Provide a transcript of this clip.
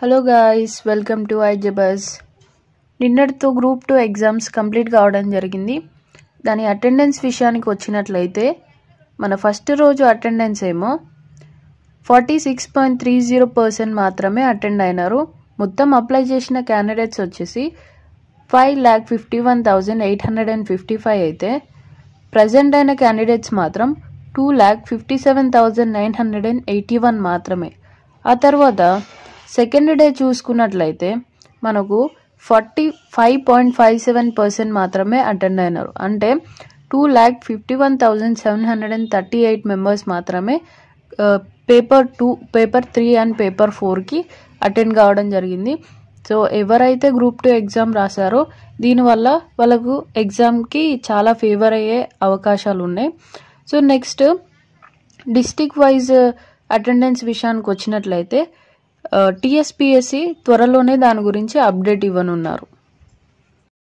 Hello guys, welcome to ఐజబస్. నిన్నటితో group 2 exams complete కావడం జరిగింది. దాని అటెండెన్స్ విషయానికి వచ్చినట్లయితే మన ఫస్ట్ రోజు అటెండెన్స్ ఏమో 46.30% మాత్రమే అటెండ్ అయినారు. మొత్తం అప్లై చేసిన క్యాండిడేట్స్ వచ్చేసి 5,51,855 అయితే ప్రజెంట్ అయిన క్యాండిడేట్స్ మాత్రం 2,57,981 మాత్రమే. ఆ తర్వాత సెకండ్ డే చూసుకున్నట్లయితే మనకు 45.57% మాత్రమే అటెండ్ అయినారు. అంటే 2,51,738 మెంబర్స్ మాత్రమే పేపర్ 2, పేపర్ 3 అండ్ పేపర్ 4కి అటెండ్ కావడం జరిగింది. సో ఎవరైతే గ్రూప్ 2 ఎగ్జామ్ రాశారో దీనివల్ల వాళ్ళకు ఎగ్జామ్కి చాలా ఫేవర్ అయ్యే అవకాశాలు ఉన్నాయి. So next district wise attendance విషయానికి వచ్చినట్లయితే టీఎస్పీఎస్సీ త్వరలోనే దాని గురించి అప్డేట్ ఇవ్వనున్నారు.